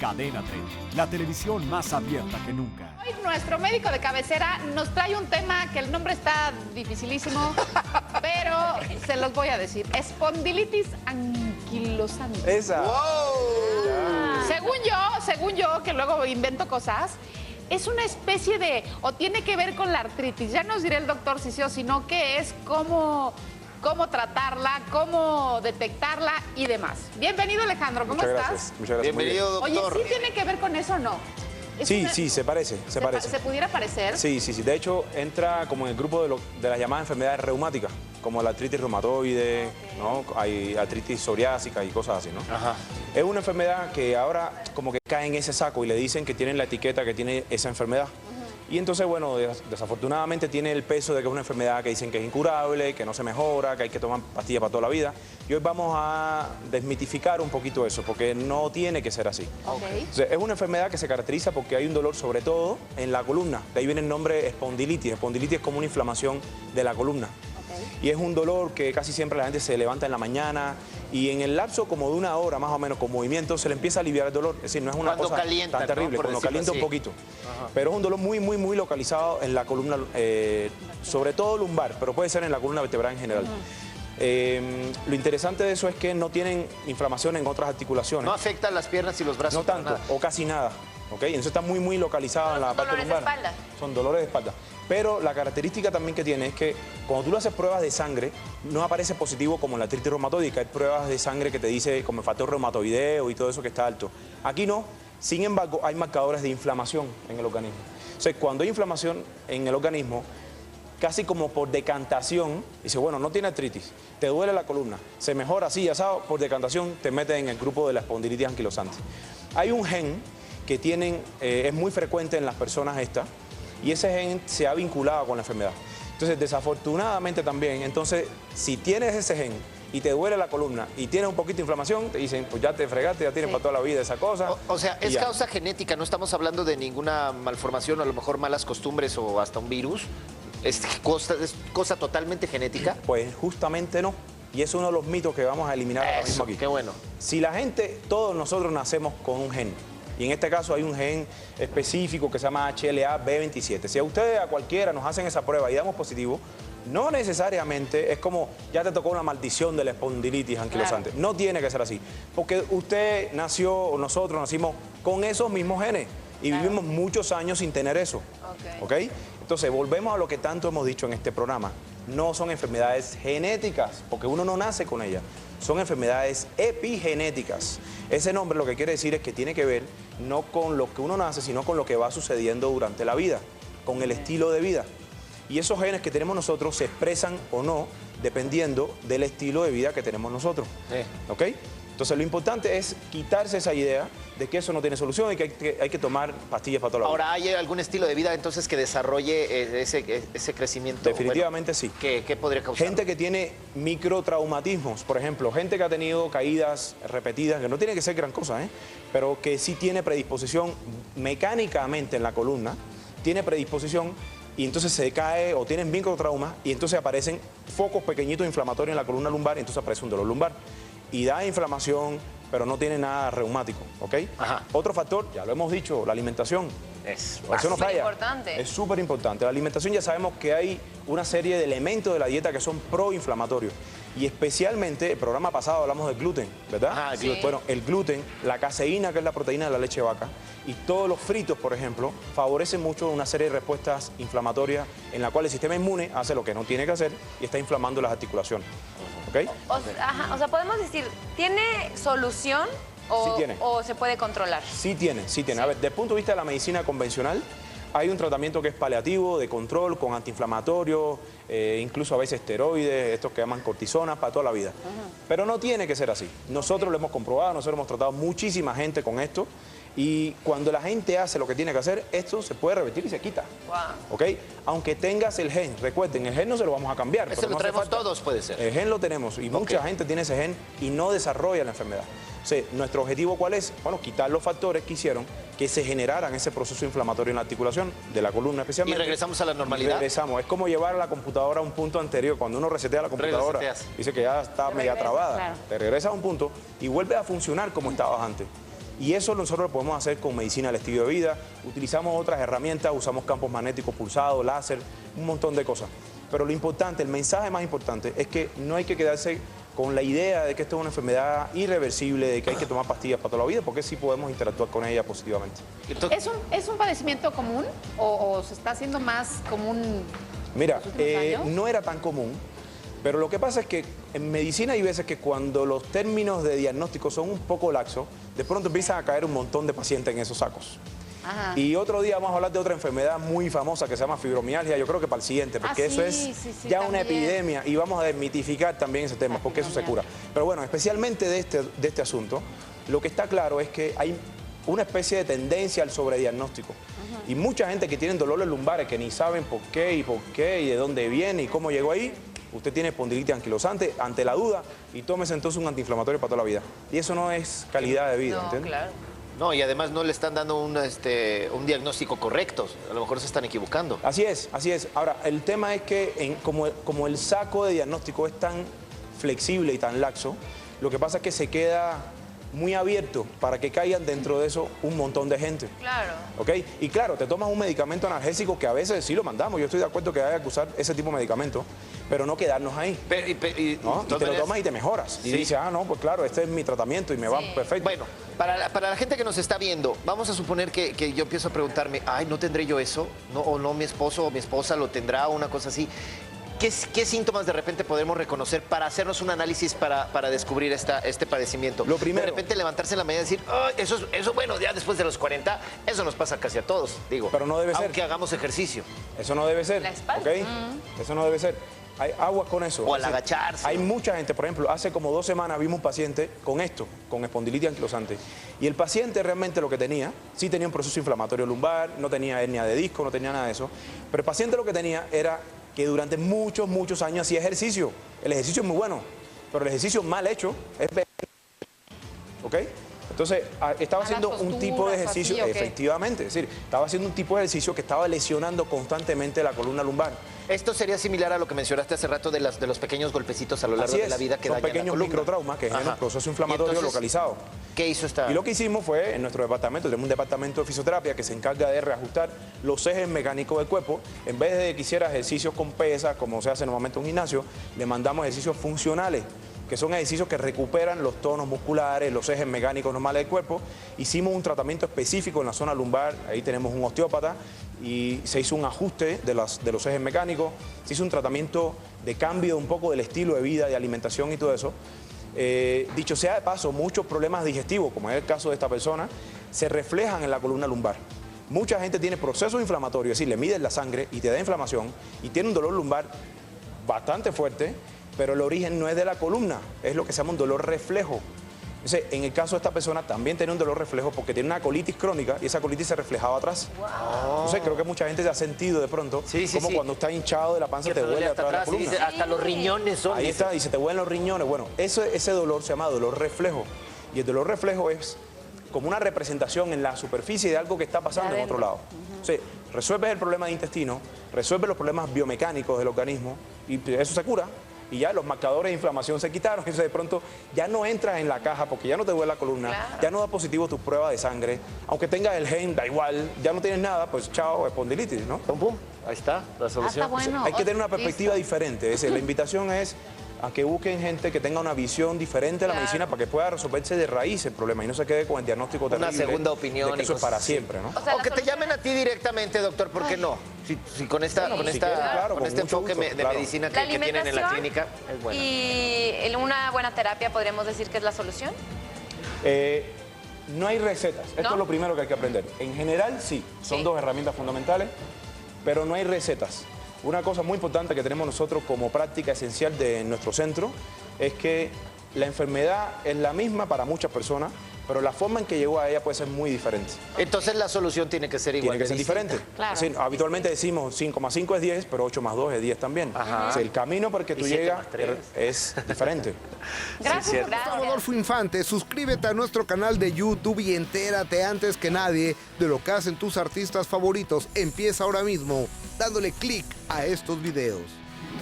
Cadena 30, la televisión más abierta que nunca. Hoy nuestro médico de cabecera nos trae un tema que el nombre está dificilísimo, pero se los voy a decir. Espondilitis anquilosante. Esa. ¡Wow! Según yo, que luego invento cosas, es una especie de, o tiene que ver con la artritis. Ya nos dirá el doctor si sí o si no, qué es, cómo tratarla, cómo detectarla y demás. Bienvenido, Alejandro, ¿cómo estás? Muchas gracias. Bienvenido, doctor. Oye, ¿sí tiene que ver con eso o no? Sí, se parece. ¿Se pudiera parecer? Sí. De hecho, entra como en el grupo de las llamadas enfermedades reumáticas, como la artritis reumatoide, ¿no? Hay artritis psoriásica y cosas así, ¿no? Ajá. Es una enfermedad que ahora como que cae en ese saco y le dicen que tienen la etiqueta que tiene esa enfermedad. Y entonces, bueno, desafortunadamente tiene el peso de que es una enfermedad que dicen que es incurable, que no se mejora, que hay que tomar pastillas para toda la vida. Y hoy vamos a desmitificar un poquito eso, porque no tiene que ser así. Okay. Entonces, es una enfermedad que se caracteriza porque hay un dolor sobre todo en la columna. De ahí viene el nombre espondilitis. Espondilitis es como una inflamación de la columna. Y es un dolor que casi siempre la gente se levanta en la mañana y en el lapso como de una hora más o menos con movimiento se le empieza a aliviar el dolor. Es decir, no es una cosa tan terrible, ¿no? cuando calienta un poquito. Ajá. Pero es un dolor muy localizado en la columna, sobre todo lumbar, pero puede ser en la columna vertebral en general. Lo interesante de eso es que no tienen inflamación en otras articulaciones. No afecta a las piernas y los brazos. No tanto, o casi nada. ¿Ok? Entonces está muy localizado en la parte lumbar. Dolores de espalda. Son dolores de espalda. Pero la característica también que tiene es que cuando tú le haces pruebas de sangre, no aparece positivo como en la artritis reumatoide, hay pruebas de sangre que te dice como el factor reumatoideo y todo eso que está alto. Aquí no. Sin embargo, hay marcadores de inflamación en el organismo. O sea, cuando hay inflamación en el organismo, casi como por decantación, dice, bueno, no tiene artritis, te duele la columna, se mejora así, asado, por decantación te metes en el grupo de la espondilitis anquilosante. Hay un gen que tienen, es muy frecuente en las personas estas, y ese gen se ha vinculado con la enfermedad. Entonces, desafortunadamente también, entonces, si tienes ese gen y te duele la columna y tienes un poquito de inflamación, te dicen, pues ya te fregaste, ya tienes para toda la vida esa cosa. O sea, es causa genética, no estamos hablando de ninguna malformación o a lo mejor malas costumbres o hasta un virus. ¿Es cosa totalmente genética? Pues justamente no. Y es uno de los mitos que vamos a eliminar ahora mismo aquí. Qué bueno. Si la gente, todos nosotros nacemos con un gen, y en este caso hay un gen específico que se llama HLA-B27. Si a ustedes, a cualquiera, nos hacen esa prueba y damos positivo, no necesariamente es como ya te tocó una maldición de la espondilitis anquilosante. Claro. No tiene que ser así. Porque usted nació, o nosotros nacimos con esos mismos genes y vivimos muchos años sin tener eso. ¿Ok? Entonces, volvemos a lo que tanto hemos dicho en este programa. No son enfermedades genéticas, porque uno no nace con ellas. Son enfermedades epigenéticas. Ese nombre lo que quiere decir es que tiene que ver no con lo que uno nace, sino con lo que va sucediendo durante la vida, con el estilo de vida. Y esos genes que tenemos nosotros se expresan o no dependiendo del estilo de vida que tenemos nosotros. ¿Ok? Entonces lo importante es quitarse esa idea de que eso no tiene solución y que hay que tomar pastillas para toda la vida. Ahora, ¿hay algún estilo de vida entonces que desarrolle ese crecimiento? Definitivamente sí. ¿Qué podría causar? Gente que tiene microtraumatismos, por ejemplo, gente que ha tenido caídas repetidas, que no tiene que ser gran cosa, pero que sí tiene predisposición mecánicamente en la columna, tiene predisposición y entonces se cae o tienen microtraumas y entonces aparecen focos pequeñitos inflamatorios en la columna lumbar y entonces aparece un dolor lumbar. Y da inflamación, pero no tiene nada reumático, ¿ok? Ajá. Otro factor, ya lo hemos dicho, la alimentación. Eso no falla. Importante. Es súper importante. La alimentación ya sabemos que hay una serie de elementos de la dieta que son proinflamatorios. Y especialmente, el programa pasado hablamos del gluten, ¿verdad? Ah, el gluten. Bueno, el gluten, la caseína, que es la proteína de la leche de vaca, y todos los fritos, por ejemplo, favorecen mucho una serie de respuestas inflamatorias en la cual el sistema inmune hace lo que no tiene que hacer y está inflamando las articulaciones. ¿Ok? O sea, podemos decir, ¿tiene solución Sí tiene. o se puede controlar? Sí tiene. A ver, desde el punto de vista de la medicina convencional, hay un tratamiento que es paliativo, de control, con antiinflamatorios, incluso a veces esteroides, estos que llaman cortisona, para toda la vida. Pero no tiene que ser así. Nosotros lo hemos comprobado, nosotros hemos tratado muchísima gente con esto. Y cuando la gente hace lo que tiene que hacer, esto se puede revertir y se quita. Wow. ¿Ok? Aunque tengas el gen, recuerden, el gen no se lo vamos a cambiar. Ese pero lo no hace traemos falta. todos, puede ser. El gen lo tenemos y mucha gente tiene ese gen y no desarrolla la enfermedad. O sea, nuestro objetivo, ¿cuál es? Bueno, quitar los factores que hicieron que se generaran ese proceso inflamatorio en la articulación, de la columna especialmente. ¿Y regresamos a la normalidad? Regresamos. Es como llevar la computadora a un punto anterior. Cuando uno resetea la computadora, dice que ya está media trabada. Claro. Te regresas a un punto y vuelve a funcionar como estabas antes. Y eso nosotros lo podemos hacer con medicina del estilo de vida, utilizamos otras herramientas, usamos campos magnéticos pulsados, láser, un montón de cosas. Pero lo importante, el mensaje más importante es que no hay que quedarse con la idea de que esto es una enfermedad irreversible, de que hay que tomar pastillas para toda la vida, porque sí podemos interactuar con ella positivamente. ¿Es un padecimiento común o se está haciendo más común? Mira, los últimos años? no era tan común, pero lo que pasa es que en medicina hay veces que cuando los términos de diagnóstico son un poco laxos, de pronto empiezan a caer un montón de pacientes en esos sacos. Ajá. Y otro día vamos a hablar de otra enfermedad muy famosa que se llama fibromialgia, yo creo que para el siguiente, porque eso es ya una epidemia y vamos a desmitificar también ese tema, porque eso se cura. Pero bueno, especialmente de este asunto, lo que está claro es que hay una especie de tendencia al sobrediagnóstico. Y mucha gente que tiene dolores lumbares que ni saben por qué y de dónde viene y cómo llegó ahí, usted tiene espondilitis anquilosante, ante la duda, y tómese entonces un antiinflamatorio para toda la vida. Y eso no es calidad de vida, ¿entiendes? Claro. No, y además no le están dando un diagnóstico correcto. A lo mejor se están equivocando. Así es, así es. Ahora, el tema es que como el saco de diagnóstico es tan flexible y tan laxo, lo que pasa es que se queda muy abierto para que caigan dentro de eso un montón de gente. Claro. ¿Ok? Y claro, te tomas un medicamento analgésico que a veces sí lo mandamos. Yo estoy de acuerdo que haya que usar ese tipo de medicamento, pero no quedarnos ahí. ¿No? Y te lo tomas y te mejoras. Y dices, no, pues claro, este es mi tratamiento y me va perfecto. Bueno, para la gente que nos está viendo, vamos a suponer que yo empiezo a preguntarme, ay, ¿no tendré yo eso? ¿No, o no mi esposo o mi esposa lo tendrá o una cosa así? ¿Qué síntomas de repente podemos reconocer para hacernos un análisis para descubrir este padecimiento? Lo primero. De repente levantarse en la mañana y decir, eso bueno, ya después de los 40, eso nos pasa casi a todos, digo. Pero no debe ser. Aunque hagamos ejercicio. Eso no debe ser. La espalda. ¿Ok? Eso no debe ser. Hay aguas con eso. O al agacharse. Hay mucha gente, por ejemplo, hace como 2 semanas vimos un paciente con esto, con espondilitis anquilosante. Y el paciente realmente lo que tenía, sí tenía un proceso inflamatorio lumbar, no tenía hernia de disco, no tenía nada de eso. Pero el paciente lo que tenía era que durante muchos años hacía ejercicio. El ejercicio es muy bueno, pero el ejercicio mal hecho es peor. ¿Ok? Entonces, estaba haciendo un tipo de ejercicio, así, ¿o qué? efectivamente, es decir, estaba haciendo un tipo de ejercicio que estaba lesionando constantemente la columna lumbar. Esto sería similar a lo que mencionaste hace rato de los pequeños golpecitos a lo largo Así de la vida que son dañan la pequeños columna. microtraumas que generan Ajá. un proceso inflamatorio Y entonces, localizado. ¿Qué hizo esta? Y lo que hicimos fue, en nuestro departamento, tenemos un departamento de fisioterapia que se encarga de reajustar los ejes mecánicos del cuerpo. En vez de que hiciera ejercicios con pesas, como se hace normalmente en un gimnasio, le mandamos ejercicios funcionales, que son ejercicios que recuperan los tonos musculares, los ejes mecánicos normales del cuerpo. Hicimos un tratamiento específico en la zona lumbar, ahí tenemos un osteópata, y se hizo un ajuste de los ejes mecánicos, se hizo un tratamiento de cambio un poco del estilo de vida, de alimentación y todo eso. Dicho sea de paso, muchos problemas digestivos, como es el caso de esta persona, se reflejan en la columna lumbar. Mucha gente tiene procesos inflamatorios, es decir, le miden la sangre y te da inflamación y tiene un dolor lumbar bastante fuerte, pero el origen no es de la columna, es lo que se llama un dolor reflejo. Entonces, en el caso de esta persona también tiene un dolor reflejo porque tiene una colitis crónica y esa colitis se reflejaba atrás. Wow. Entonces, creo que mucha gente se ha sentido de pronto como cuando está hinchado de la panza te duele atrás de la columna. Hasta los riñones son. Ahí está, y se te duelen los riñones. Bueno, ese dolor se llama dolor reflejo. Y el dolor reflejo es como una representación en la superficie de algo que está pasando en otro lado. Entonces, resuelves el problema de intestino, resuelves los problemas biomecánicos del organismo y eso se cura. Y ya los marcadores de inflamación se quitaron. Entonces de pronto ya no entras en la caja porque ya no te duele la columna, ya no da positivo tu prueba de sangre. Aunque tengas el gen, da igual, ya no tienes nada, pues chao, espondilitis, ¿no? Pum, pum. Ahí está la solución. Está bueno. Hay que tener una perspectiva diferente. Es decir, la invitación es a que busquen gente que tenga una visión diferente de la medicina para que pueda resolverse de raíz el problema y no se quede con el diagnóstico terrible. Una segunda opinión. De que eso es para siempre, ¿no? O sea, O que te llamen a ti directamente, doctor, ¿por qué no? Si con este enfoque de medicina que tienen en la clínica es bueno. ¿Y una buena terapia podríamos decir que es la solución? No hay recetas. Esto es lo primero que hay que aprender. En general, sí. Son 2 herramientas fundamentales, pero no hay recetas. Una cosa muy importante que tenemos nosotros como práctica esencial de nuestro centro es que la enfermedad es la misma para muchas personas, pero la forma en que llegó a ella puede ser muy diferente. Entonces la solución tiene que ser igual. Tiene que ser diferente. Claro. Es decir, habitualmente decimos 5 más 5 es 10, pero 8 más 2 es 10 también. O sea, el camino para que tú 7 llegas más 3. es diferente. Gracias. Gustavo Adolfo Infante, suscríbete a nuestro canal de YouTube y entérate antes que nadie de lo que hacen tus artistas favoritos. Empieza ahora mismo dándole clic a estos videos.